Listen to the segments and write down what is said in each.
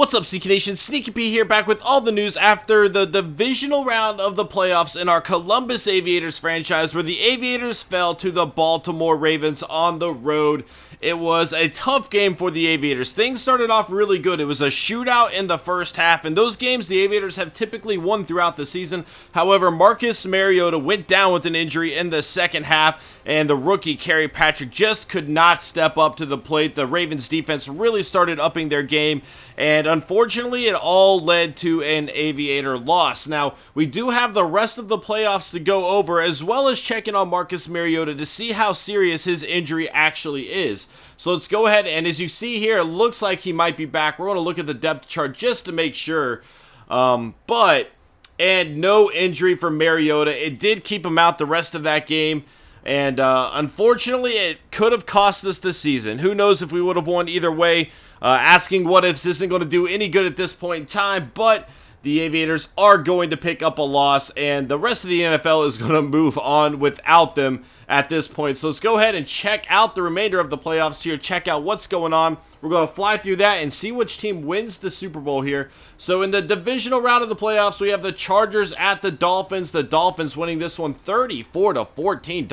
What's up, Sneaky Nation? Sneaky P here, back with all the news after the divisional round of the playoffs in our Columbus Aviators franchise, where the Aviators fell to the Baltimore Ravens on the road. It was a tough game for the Aviators. Things started off really good. It was a shootout in the first half, and those games the Aviators have typically won throughout the season. However, Marcus Mariota went down with an injury in the second half, and the rookie Kerry Patrick just could not step up to the plate. The Ravens defense really started upping their game, and unfortunately, it all led to an Aviator loss. Now, we do have the rest of the playoffs to go over, as well as checking on Marcus Mariota to see how serious his injury actually is. So let's go ahead, and as you see here, it looks like he might be back. We're going to look at the depth chart just to make sure. And no injury for Mariota. It did keep him out the rest of that game. And unfortunately, it could have cost us the season. Who knows if we would have won either way. Asking what ifs isn't going to do any good at this point in time, but the Aviators are going to pick up a loss, and the rest of the NFL is going to move on without them at this point. So let's go ahead and check out the remainder of the playoffs here, check out what's going on. We're going to fly through that and see which team wins the Super Bowl here. So in the divisional round of the playoffs, we have the Chargers at the Dolphins. The Dolphins winning this one 34-14.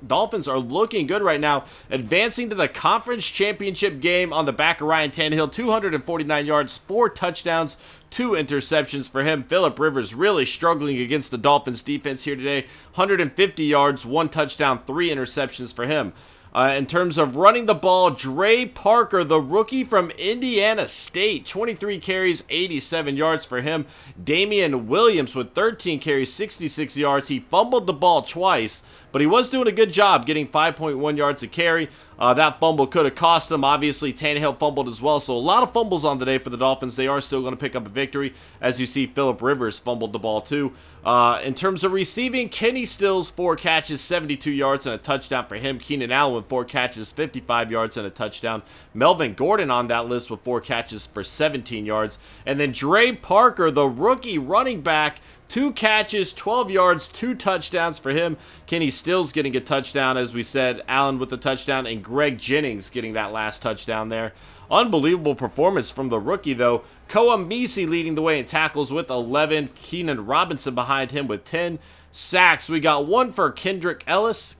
Dolphins are looking good right now, advancing to the conference championship game on the back of Ryan Tannehill. 249 yards, 4 touchdowns, 2 interceptions for him. Phillip Rivers really struggling against the Dolphins defense here today. 150 yards, 1 touchdown, 3 interceptions for him. In terms of running the ball, Dre Parker, the rookie from Indiana State, 23 carries, 87 yards for him. Damian Williams with 13 carries, 66 yards. He fumbled the ball twice, but he was doing a good job getting 5.1 yards a carry. That fumble could have cost him. Obviously, Tannehill fumbled as well, so a lot of fumbles on the day for the Dolphins. They are still going to pick up a victory. As you see, Phillip Rivers fumbled the ball too. In terms of receiving, Kenny Stills, 4 catches, 72 yards, and a touchdown for him. Keenan Allen with 4 catches, 55 yards, and a touchdown. Melvin Gordon on that list with 4 catches for 17 yards. And then Dre Parker, the rookie running back, 2 catches, 12 yards, 2 touchdowns for him. Kenny Stills getting a touchdown, as we said. Allen with the touchdown, and Greg Jennings getting that last touchdown there. Unbelievable performance from the rookie, though. Koa Misi leading the way in tackles with 11. Keenan Robinson behind him with 10 sacks. We got 1 for Kendrick Ellis.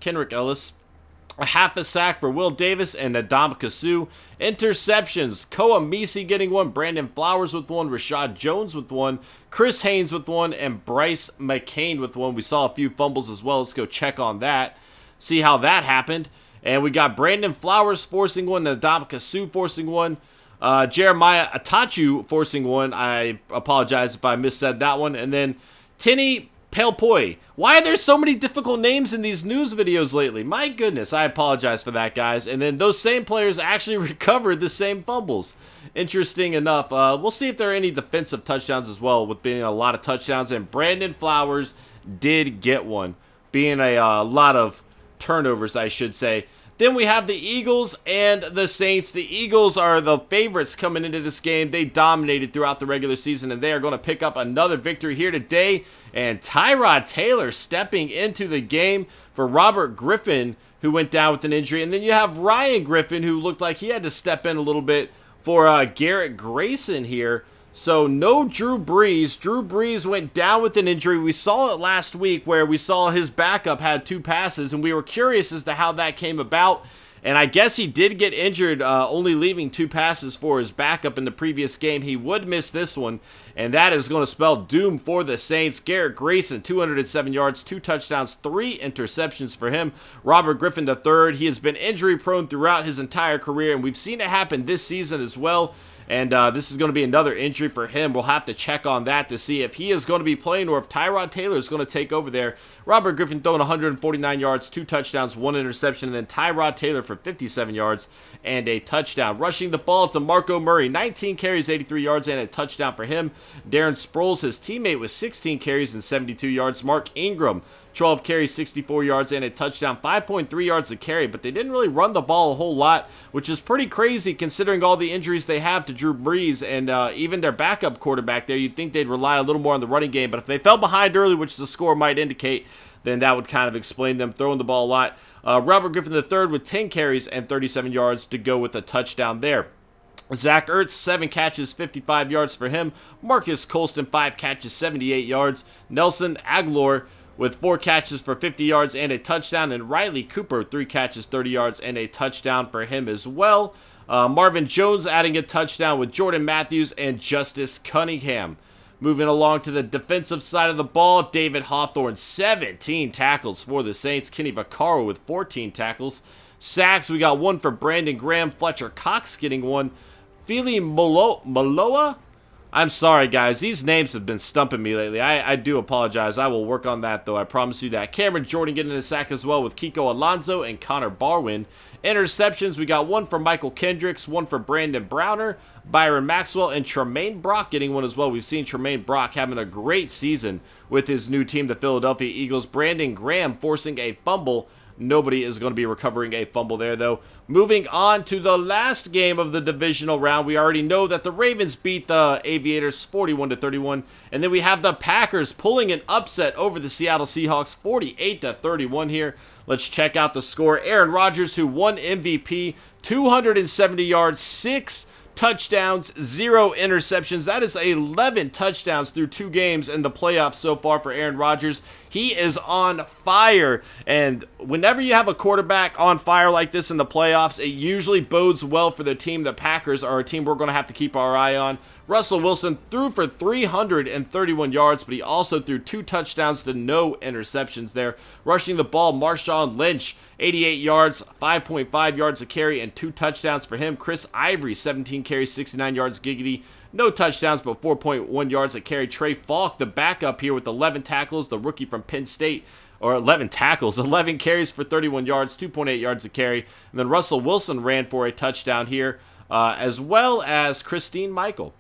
A half a sack for Will Davis and Ndamukong Suh. Interceptions, Koa Misi getting 1, Brandon Flowers with 1, Rashad Jones with 1, Chris Haynes with 1, and Bryce McCain with 1. We saw a few fumbles as well. Let's go check on that, see how that happened. And we got Brandon Flowers forcing 1, Ndamukong Suh forcing 1, Jeremiah Atachu forcing 1. I apologize if I missaid that one. And then Tinny Pelpoi. Why are there so many difficult names in these news videos lately? My goodness, I apologize for that, guys. And then those same players actually recovered the same fumbles. Interesting enough. We'll see if there are any defensive touchdowns as well, with being a lot of touchdowns. And Brandon Flowers did get one, being a lot of turnovers, I should say. Then we have the Eagles and the Saints. The Eagles are the favorites coming into this game. They dominated throughout the regular season, and they are going to pick up another victory here today. And Tyrod Taylor stepping into the game for Robert Griffin, who went down with an injury. And then you have Ryan Griffin, who looked like he had to step in a little bit for Garrett Grayson here. So no Drew Brees. Drew Brees went down with an injury. We saw it last week where we saw his backup had 2 passes, and we were curious as to how that came about. And I guess he did get injured, only leaving 2 passes for his backup in the previous game. He would miss this one, and that is going to spell doom for the Saints. Garrett Grayson, 207 yards, 2 touchdowns, 3 interceptions for him. Robert Griffin III, he has been injury-prone throughout his entire career, and we've seen it happen this season as well. And this is going to be another injury for him. We'll have to check on that to see if he is going to be playing or if Tyrod Taylor is going to take over there. Robert Griffin throwing 149 yards, 2 touchdowns, 1 interception, and then Tyrod Taylor for 57 yards and a touchdown. Rushing the ball to Marco Murray, 19 carries, 83 yards, and a touchdown for him. Darren Sproles, his teammate, with 16 carries and 72 yards. Mark Ingram, 12 carries, 64 yards, and a touchdown, 5.3 yards a carry, but they didn't really run the ball a whole lot, which is pretty crazy considering all the injuries they have to Drew Brees and even their backup quarterback there. You'd think they'd rely a little more on the running game, but if they fell behind early, which the score might indicate, then that would kind of explain them throwing the ball a lot. Robert Griffin III with 10 carries and 37 yards to go with a touchdown there. Zach Ertz, 7 catches, 55 yards for him. Marcus Colston, 5 catches, 78 yards. Nelson Aguilar with 4 catches for 50 yards and a touchdown. And Riley Cooper, 3 catches, 30 yards and a touchdown for him as well. Marvin Jones adding a touchdown with Jordan Matthews and Justice Cunningham. Moving along to the defensive side of the ball, David Hawthorne, 17 tackles for the Saints. Kenny Vaccaro with 14 tackles. Sacks, we got 1 for Brandon Graham. Fletcher Cox getting 1. Fili Maloa? I'm sorry, guys. These names have been stumping me lately. I do apologize. I will work on that, though. I promise you that. Cameron Jordan getting a sack as well with Kiko Alonso and Connor Barwin. Interceptions, we got 1 for Michael Kendricks, 1 for Brandon Browner, Byron Maxwell, and Tremaine Brock getting 1 as well. We've seen Tremaine Brock having a great season with his new team, the Philadelphia Eagles. Brandon Graham forcing a fumble. Nobody is going to be recovering a fumble there, though. Moving on to the last game of the divisional round, we already know that the Ravens beat the Aviators 41-31, and then we have the Packers pulling an upset over the Seattle Seahawks 48-31 here. Let's check out the score. Aaron Rodgers, who won MVP, 270 yards, 6 touchdowns, 0 interceptions. That is 11 touchdowns through 2 games in the playoffs so far for Aaron Rodgers. He is on fire, and whenever you have a quarterback on fire like this in the playoffs, it usually bodes well for the team. The Packers are a team we're going to have to keep our eye on. Russell Wilson threw for 331 yards, but he also threw 2 touchdowns to no interceptions there. Rushing the ball, Marshawn Lynch, 88 yards, 5.5 yards a carry, and 2 touchdowns for him. Chris Ivory, 17 carries, 69 yards, giggity. No touchdowns, but 4.1 yards a carry. Trey Falk, the backup here with 11 tackles, the rookie from Penn State, or 11 tackles, 11 carries for 31 yards, 2.8 yards a carry. And then Russell Wilson ran for a touchdown here, as well as Christine Michael.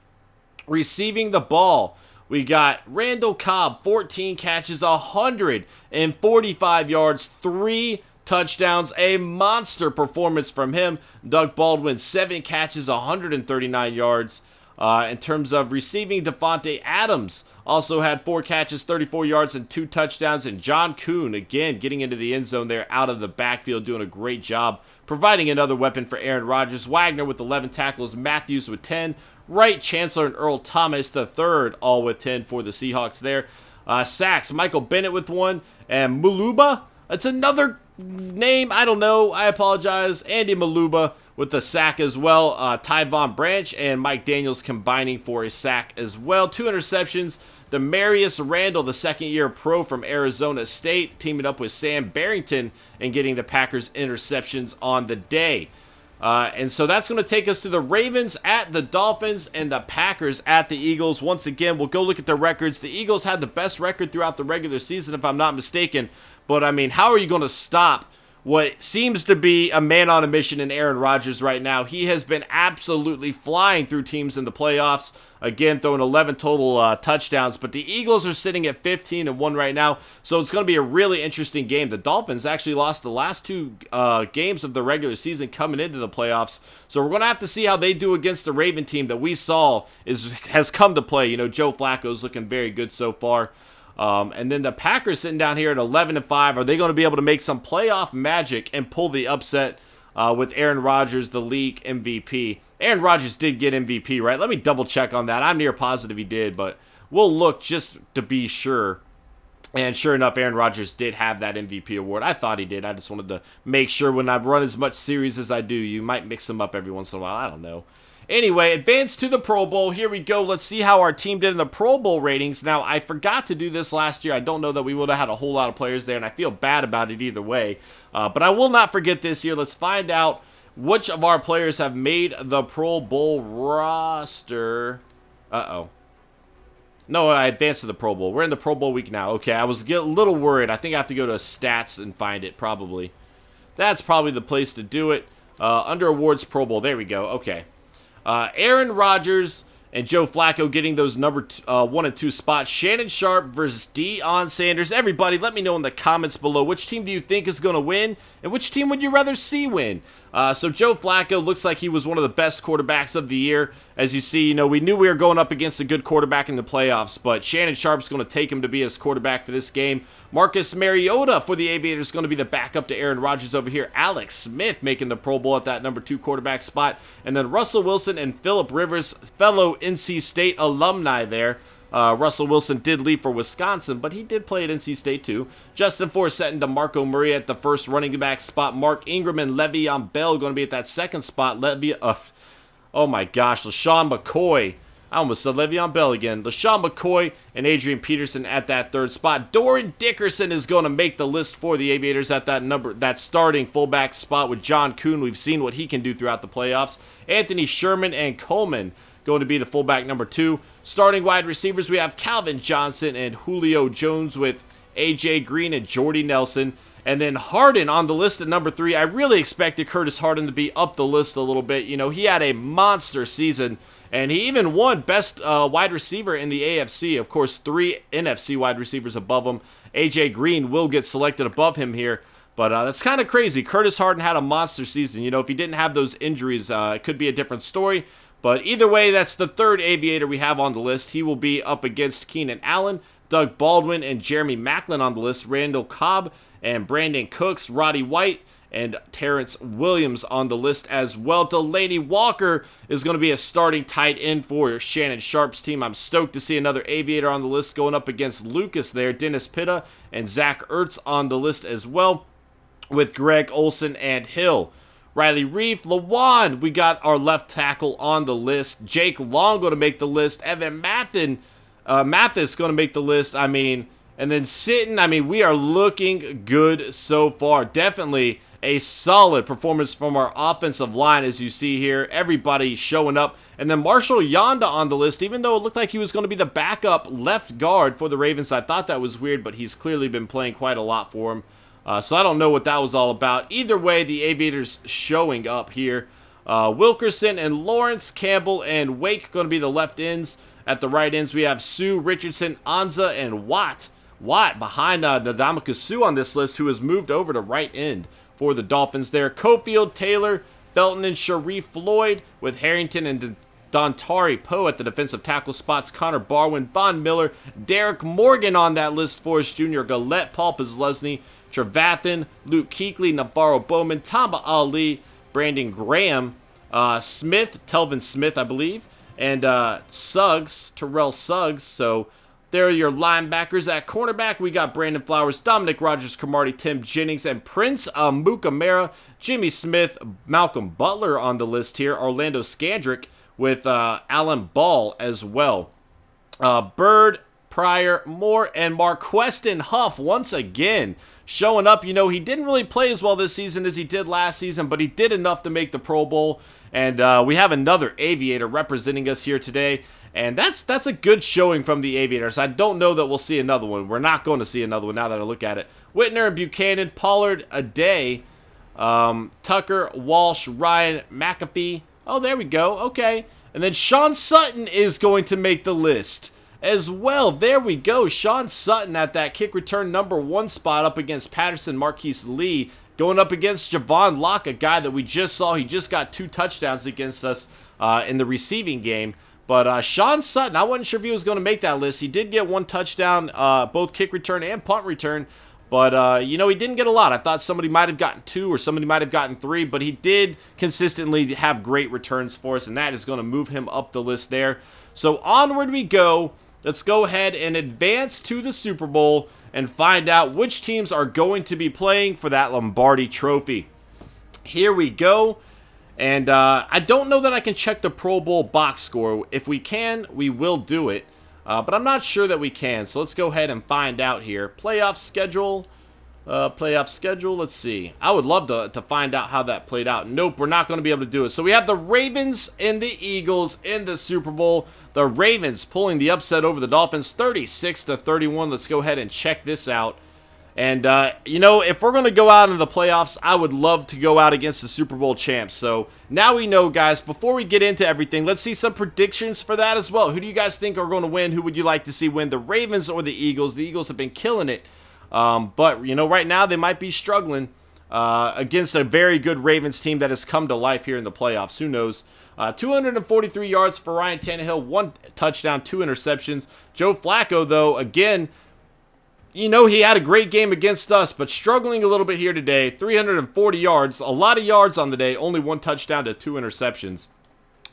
Receiving the ball, we got Randall Cobb, 14 catches, 145 yards, 3 touchdowns, a monster performance from him. Doug Baldwin, 7 catches, 139 yards. In terms of receiving, Devontae Adams also had 4 catches, 34 yards, and 2 touchdowns. And John Kuhn, again, getting into the end zone there out of the backfield, doing a great job, providing another weapon for Aaron Rodgers. Wagner with 11 tackles, Matthews with 10, Wright, Chancellor, and Earl Thomas the third, all with 10 for the Seahawks there. Sacks, Michael Bennett with 1, and Muluba, that's another name, I don't know, I apologize. Andy Maluba with the sack as well. Tyvon Branch and Mike Daniels combining for a sack as well. 2 interceptions. Demarius Randall, the second-year pro from Arizona State, teaming up with Sam Barrington and getting the Packers interceptions on the day. And so that's going to take us to the Ravens at the Dolphins and the Packers at the Eagles. Once again, we'll go look at their records. The Eagles had the best record throughout the regular season, if I'm not mistaken. But, I mean, how are you going to stop what seems to be a man on a mission in Aaron Rodgers right now? He has been absolutely flying through teams in the playoffs. Again, throwing 11 total touchdowns. But the Eagles are sitting at 15-1 right now. So it's going to be a really interesting game. The Dolphins actually lost the last 2 games of the regular season coming into the playoffs. So we're going to have to see how they do against the Raven team that we saw has come to play. You know, Joe Flacco's looking very good so far. And then the Packers sitting down here at 11-5. Are they going to be able to make some playoff magic and pull the upset with Aaron Rodgers, the league MVP? Aaron Rodgers did get MVP, right? Let me double check on that. I'm near positive he did, but we'll look just to be sure. And sure enough, Aaron Rodgers did have that MVP award. I thought he did. I just wanted to make sure when I run as much series as I do, you might mix them up every once in a while. I don't know. Anyway, advance to the Pro Bowl. Here we go. Let's see how our team did in the Pro Bowl ratings. Now, I forgot to do this last year. I don't know that we would have had a whole lot of players there, and I feel bad about it either way. But I will not forget this year. Let's find out which of our players have made the Pro Bowl roster. Uh-oh. No, I advanced to the Pro Bowl. We're in the Pro Bowl week now. Okay, I was a little worried. I think I have to go to stats and find it, probably. That's probably the place to do it. Under awards, Pro Bowl. There we go. Okay. Aaron Rodgers and Joe Flacco getting those number 1 and 2 spots. Shannon Sharp versus Deion Sanders. Everybody, let me know in the comments below which team do you think is going to win and which team would you rather see win. So Joe Flacco looks like he was one of the best quarterbacks of the year. As you see, you know, we knew we were going up against a good quarterback in the playoffs, but Shannon Sharp's going to take him to be his quarterback for this game. Marcus Mariota for the Aviators is going to be the backup to Aaron Rodgers over here. Alex Smith making the Pro Bowl at that number 2 quarterback spot. And then Russell Wilson and Phillip Rivers, fellow NC State alumni there. Russell Wilson did leave for Wisconsin, but he did play at NC State too. Justin Forsett and DeMarco Murray at the first running back spot. Mark Ingram and Le'Veon Bell going to be at that second spot. Oh my gosh, LaShawn McCoy. I almost said Le'Veon Bell again. LaShawn McCoy and Adrian Peterson at that third spot. Doran Dickerson is going to make the list for the Aviators at that starting fullback spot with John Kuhn. We've seen what he can do throughout the playoffs. Anthony Sherman and Coleman going to be the fullback number 2. Starting wide receivers, we have Calvin Johnson and Julio Jones with AJ Green and Jordy Nelson. And then Harden on the list at number 3. I really expected Curtis Harden to be up the list a little bit. You know, he had a monster season, and he even won best wide receiver in the AFC. Of course, 3 NFC wide receivers above him. AJ Green will get selected above him here. But that's kind of crazy. Curtis Harden had a monster season. You know, if he didn't have those injuries, it could be a different story. But either way, that's the third Aviator we have on the list. He will be up against Keenan Allen, Doug Baldwin, and Jeremy Maclin on the list. Randall Cobb and Brandon Cooks, Roddy White, and Terrence Williams on the list as well. Delaney Walker is going to be a starting tight end for Shannon Sharp's team. I'm stoked to see another Aviator on the list going up against Lucas there. Dennis Pitta and Zach Ertz on the list as well, with Greg Olson and Hill. Riley Reef, Lawan, we got our left tackle on the list. Jake Long going to make the list. Evan Mathis going to make the list. I mean, and then Sitton, I mean, we are looking good so far. Definitely a solid performance from our offensive line, as you see here. Everybody showing up. And then Marshall Yanda on the list, even though it looked like he was going to be the backup left guard for the Ravens. I thought that was weird, but he's clearly been playing quite a lot for him. So I don't know what that was all about. Either way, the Aviators showing up here. Wilkerson and Lawrence, Campbell and Wake going to be the left ends. At the right ends, we have Sue, Richardson, Anza, and Watt. Watt behind Ndamukong Suh on this list, who has moved over to right end for the Dolphins there. Cofield, Taylor, Felton, and Sharif Floyd, with Harrington and Dontari Poe at the defensive tackle spots. Connor Barwin, Von Miller, Derek Morgan on that list for us Jr., Galette, Paul Pizlesny, Trevathan, Luke Kuechly, Navarro Bowman, Tamba Ali, Brandon Graham, Smith, Telvin Smith, I believe, and Suggs, Terrell Suggs. So there are your linebackers. At cornerback, we got Brandon Flowers, Dominic Rogers-Cromartie, Tim Jennings, and Prince Mukamara, Jimmy Smith, Malcolm Butler on the list here, Orlando Scandrick with Alan Ball as well. Bird, Pryor, Moore, and Marquestin Huff once again showing up. You know, he didn't really play as well this season as he did last season, but he did enough to make the Pro Bowl. And we have another Aviator representing us here today. And that's a good showing from the Aviators. I don't know that we'll see another one. We're not going to see another one now that I look at it. Whitner and Buchanan, Pollard, Aday, Tucker, Walsh, Ryan, McAfee. Oh, there we go. Okay. And then Sean Sutton is going to make the list as well. There we go. Sean Sutton at that kick return number 1 spot up against Patterson Marquise Lee, going up against Javon Locke, a guy that we just saw. He just got 2 touchdowns against us in the receiving game. But Sean Sutton, I wasn't sure if he was going to make that list. He did get 1 touchdown, both kick return and punt return. But, you know, he didn't get a lot. I thought somebody might have gotten 2 or somebody might have gotten 3. But he did consistently have great returns for us, and that is going to move him up the list there. So onward we go. Let's go ahead and advance to the Super Bowl and find out which teams are going to be playing for that Lombardi Trophy. Here we go. And I don't know that I can check the Pro Bowl box score. If we can, we will do it. But I'm not sure that we can. So let's go ahead and find out here. Playoff schedule. Let's see. I would love to find out how that played out. Nope, we're not going to be able to do it. So we have the Ravens and the Eagles in the Super Bowl. The Ravens pulling the upset over the Dolphins, 36-31. Let's go ahead and check this out. And, you know, if we're going to go out into the playoffs, I would love to go out against the Super Bowl champs. So now we know, guys. Before we get into everything, let's see some predictions for that as well. Who do you guys think are going to win? Who would you like to see win, the Ravens or the Eagles? The Eagles have been killing it. But, you know, right now they might be struggling against a very good Ravens team that has come to life here in the playoffs. Who knows? 243 yards for Ryan Tannehill, 1 touchdown, 2 interceptions. Joe Flacco, though, again, you know, he had a great game against us, but struggling a little bit here today. 340 yards, a lot of yards on the day, only 1 touchdown to 2 interceptions.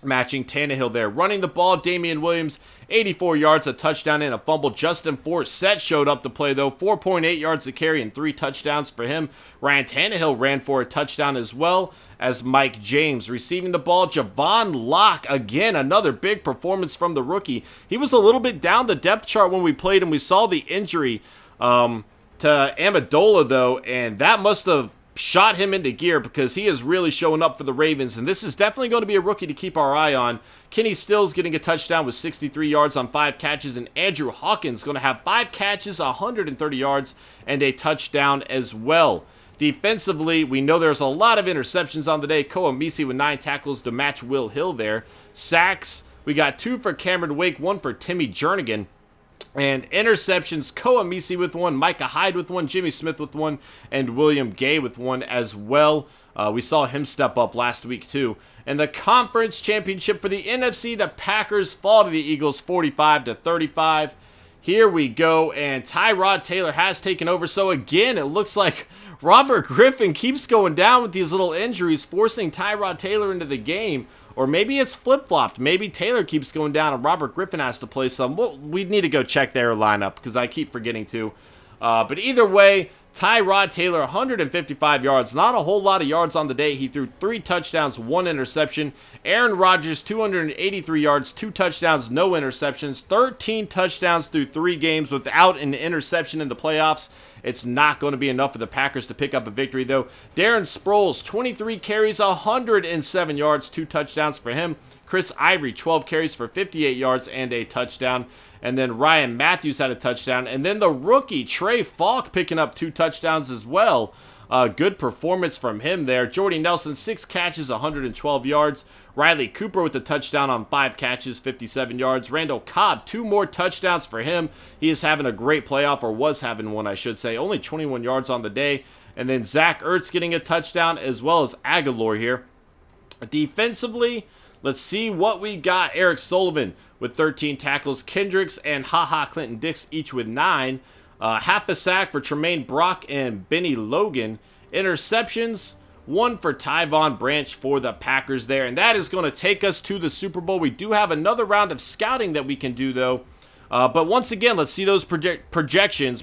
Matching Tannehill there. Running the ball, Damian Williams, 84 yards, a touchdown and a fumble. Justin Forsett showed up to play, though. 4.8 yards to carry and 3 touchdowns for him. Ryan Tannehill ran for a touchdown as well as Mike James. Receiving the ball, Javon Locke, again, another big performance from the rookie. He was a little bit down the depth chart when we played him. We saw the injury to Amendola, though, and that must have shot him into gear because he is really showing up for the Ravens, and this is definitely going to be a rookie to keep our eye on. Kenny Stills getting a touchdown with 63 yards on 5 catches, and Andrew Hawkins going to have 5 catches, 130 yards, and a touchdown as well. Defensively, we know there's a lot of interceptions on the day. Koamisi with 9 tackles to match Will Hill there. Sacks, we got 2 for Cameron Wake, 1 for Timmy Jernigan. And interceptions, Koamisi with 1, Micah Hyde with 1, Jimmy Smith with 1, and William Gay with 1 as well. We saw him step up last week too. And the conference championship for the NFC, the Packers fall to the Eagles 45-35. Here we go, and Tyrod Taylor has taken over. So again, it looks like Robert Griffin keeps going down with these little injuries, forcing Tyrod Taylor into the game. Or maybe it's flip-flopped. Maybe Taylor keeps going down and Robert Griffin has to play some. Well, we need to go check their lineup because I keep forgetting to. But either way, Tyrod Taylor, 155 yards. Not a whole lot of yards on the day. He threw 3 touchdowns, 1 interception. Aaron Rodgers, 283 yards, 2 touchdowns, no interceptions. 13 touchdowns through 3 games without an interception in the playoffs. It's not going to be enough for the Packers to pick up a victory, though. Darren Sproles, 23 carries, 107 yards, 2 touchdowns for him. Chris Ivory, 12 carries for 58 yards and a touchdown. And then Ryan Matthews had a touchdown. And then the rookie, Trey Falk, picking up 2 touchdowns as well. Good performance from him there. Jordy Nelson, 6 catches, 112 yards. Riley Cooper with a touchdown on 5 catches, 57 yards. Randall Cobb, 2 more touchdowns for him. He is having a great playoff, or was having one, I should say. Only 21 yards on the day. And then Zach Ertz getting a touchdown, as well as Aguilar here. Defensively, let's see what we got. Eric Sullivan with 13 tackles. Kendricks and HaHa Clinton Dix each with 9. Half a sack for Tremaine Brock and Benny Logan. Interceptions, 1 for Tyvon Branch for the Packers there. And that is going to take us to the Super Bowl. We do have another round of scouting that we can do, though. But once again, let's see those predictions.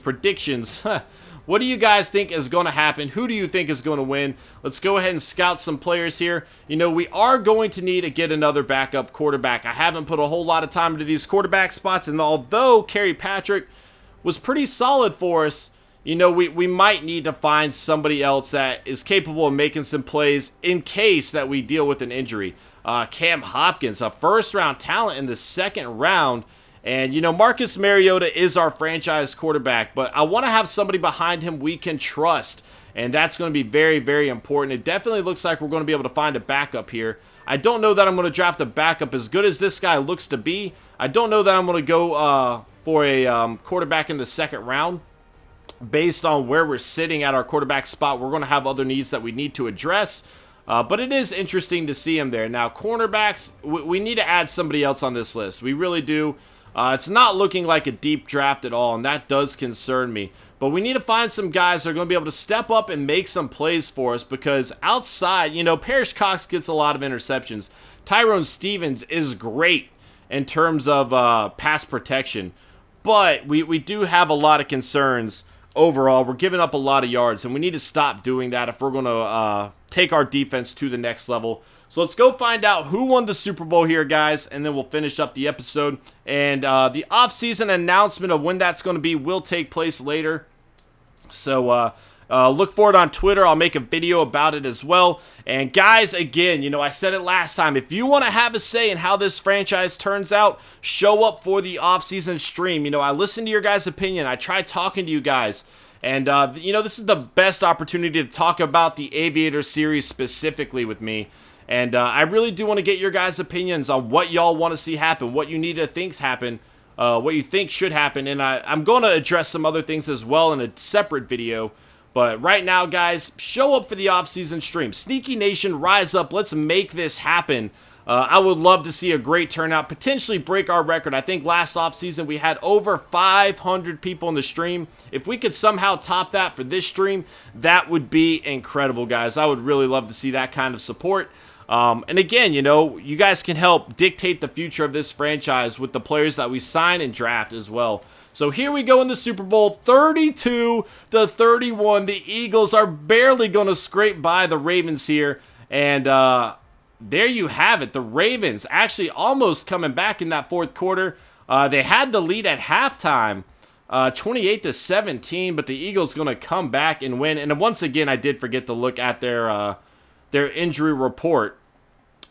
What do you guys think is going to happen? Who do you think is going to win? Let's go ahead and scout some players here. You know, we are going to need to get another backup quarterback. I haven't put a whole lot of time into these quarterback spots, and although Kerry Patrick was pretty solid for us, you know, we might need to find somebody else that is capable of making some plays in case that we deal with an injury. Cam Hopkins, a first-round talent in the 2nd round. And, you know, Marcus Mariota is our franchise quarterback, but I want to have somebody behind him we can trust. And that's going to be very, very important. It definitely looks like we're going to be able to find a backup here. I don't know that I'm going to draft a backup as good as this guy looks to be. I don't know that I'm going to go for a quarterback in the 2nd round. Based on where we're sitting at our quarterback spot, we're going to have other needs that we need to address. But it is interesting to see him there. Now, cornerbacks, we need to add somebody else on this list. We really do. It's not looking like a deep draft at all, and that does concern me. But we need to find some guys that are going to be able to step up and make some plays for us, because outside, you know, Parrish Cox gets a lot of interceptions. Tyrone Stevens is great in terms of pass protection. But we do have a lot of concerns overall. We're giving up a lot of yards, and we need to stop doing that if we're going to take our defense to the next level. So let's go find out who won the Super Bowl here, guys, and then we'll finish up the episode. And the offseason announcement of when that's going to be will take place later. So look for it on Twitter. I'll make a video about it as well. And guys, again, you know, I said it last time. If you want to have a say in how this franchise turns out, show up for the offseason stream. You know, I listen to your guys' opinion. I try talking to you guys. And, you know, this is the best opportunity to talk about the Aviator series specifically with me. And I really do want to get your guys' opinions on what y'all want to see happen, what you need to think happen, what you think should happen. And I'm going to address some other things as well in a separate video. But right now, guys, show up for the offseason stream. Sneaky Nation, rise up. Let's make this happen. I would love to see a great turnout, potentially break our record. I think last offseason we had over 500 people in the stream. If we could somehow top that for this stream, that would be incredible, guys. I would really love to see that kind of support. And again, you know, you guys can help dictate the future of this franchise with the players that we sign and draft as well. So here we go in the Super Bowl, 32-31. The Eagles are barely going to scrape by the Ravens here. And there you have it. The Ravens actually almost coming back in that fourth quarter. They had the lead at halftime, 28-17, but the Eagles going to come back and win. And once again, I did forget to look at their injury report.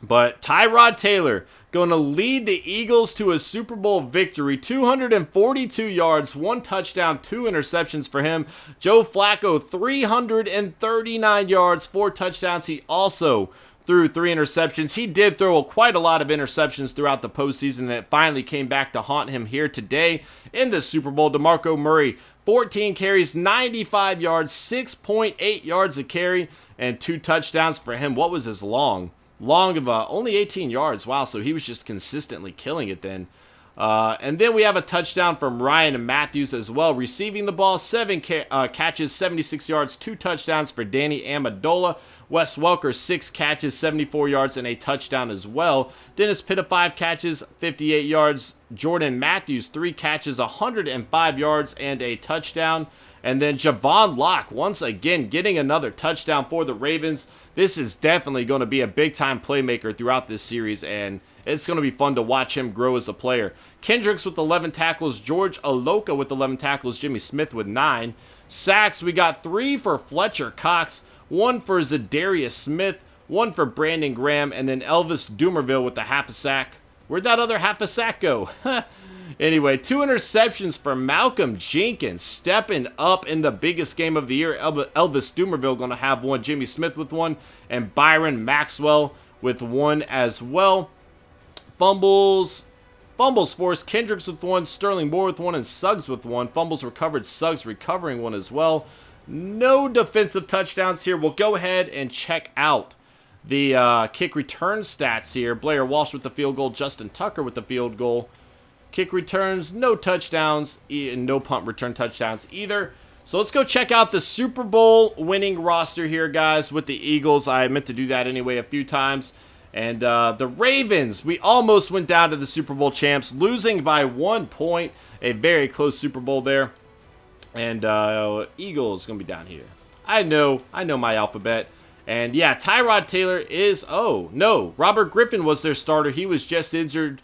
But Tyrod Taylor going to lead the Eagles to a Super Bowl victory. 242 yards, 1 touchdown, 2 interceptions for him. Joe Flacco, 339 yards, 4 touchdowns. He also threw 3 interceptions. He did throw quite a lot of interceptions throughout the postseason, and it finally came back to haunt him here today in the Super Bowl. DeMarco Murray, 14 carries, 95 yards, 6.8 yards a carry, and 2 touchdowns for him. What was his long of only 18 yards. Wow, so he was just consistently killing it then. And then we have a touchdown from Ryan Matthews as well, receiving the ball, 7 catches, 76 yards, 2 touchdowns for Danny Amendola. Wes Welker, 6 catches, 74 yards, and a touchdown as well. Dennis Pitta, 5 catches, 58 yards. Jordan Matthews, 3 catches, 105 yards, and a touchdown. And then Javon Locke, once again, getting another touchdown for the Ravens. This is definitely going to be a big-time playmaker throughout this series, and it's going to be fun to watch him grow as a player. Kendricks with 11 tackles, George Aloka with 11 tackles, Jimmy Smith with 9. Sacks, we got 3 for Fletcher Cox, 1 for Zadarius Smith, 1 for Brandon Graham, and then Elvis Dumerville with the half a sack. Where'd that other half a sack go? Anyway, 2 interceptions for Malcolm Jenkins, stepping up in the biggest game of the year. Elvis Dumerville going to have 1, Jimmy Smith with 1, and Byron Maxwell with 1 as well. Fumbles forced, Kendricks with 1, Sterling Moore with 1, and Suggs with 1. Fumbles recovered, Suggs recovering 1 as well. No defensive touchdowns here. We'll go ahead and check out the kick return stats here. Blair Walsh with the field goal, Justin Tucker with the field goal. Kick returns, no touchdowns, and no punt return touchdowns either. So let's go check out the Super Bowl winning roster here, guys, with the Eagles. I meant to do that anyway a few times. And the Ravens, we almost went down to the Super Bowl champs, losing by 1 point. A very close Super Bowl there. And Eagles going to be down here. I know my alphabet. And yeah, Tyrod Taylor is, oh, no, Robert Griffin was their starter. He was just injured.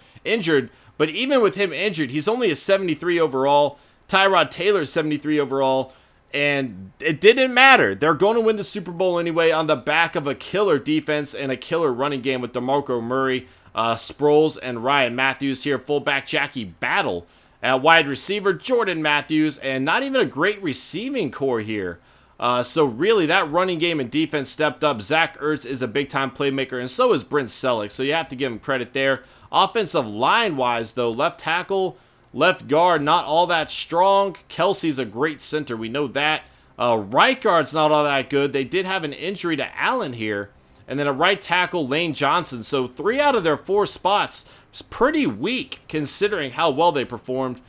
But even with him injured, he's only a 73 overall. Tyrod Taylor 73 overall. And it didn't matter. They're going to win the Super Bowl anyway on the back of a killer defense and a killer running game with DeMarco Murray, Sproles, and Ryan Matthews here. Fullback Jackie Battle. At wide receiver, Jordan Matthews. And not even a great receiving core here. So really, that running game and defense stepped up. Zach Ertz is a big-time playmaker, and so is Brent Selleck. So you have to give him credit there. Offensive line-wise, though, left tackle, left guard, not all that strong. Kelsey's a great center. We know that. Right guard's not all that good. They did have an injury to Allen here. And then a right tackle, Lane Johnson. So 3 out of their 4 spots is pretty weak considering how well they performed.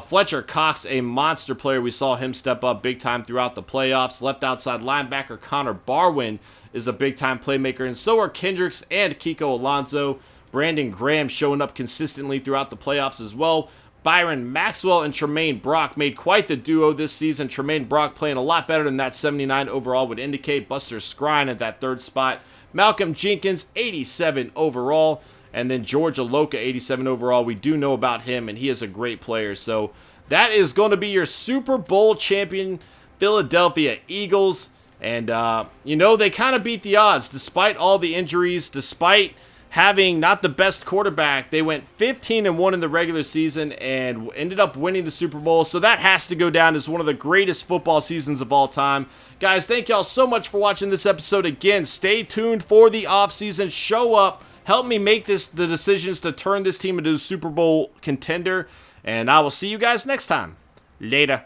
Fletcher Cox, a monster player. We saw him step up big time throughout the playoffs. Left outside linebacker Connor Barwin is a big-time playmaker. And so are Kendricks and Kiko Alonso. Brandon Graham showing up consistently throughout the playoffs as well. Byron Maxwell and Tremaine Brock made quite the duo this season. Tremaine Brock playing a lot better than that 79 overall would indicate. Buster Skrine at that 3rd spot. Malcolm Jenkins, 87 overall. And then George Aloka, 87 overall. We do know about him, and he is a great player. So that is going to be your Super Bowl champion, Philadelphia Eagles. And, you know, they kind of beat the odds despite all the injuries, despite having not the best quarterback. They went 15-1 in the regular season and ended up winning the Super Bowl. So that has to go down as one of the greatest football seasons of all time. Guys, thank y'all so much for watching this episode. Again, stay tuned for the offseason. Show up. Help me make the decisions to turn this team into a Super Bowl contender. And I will see you guys next time. Later.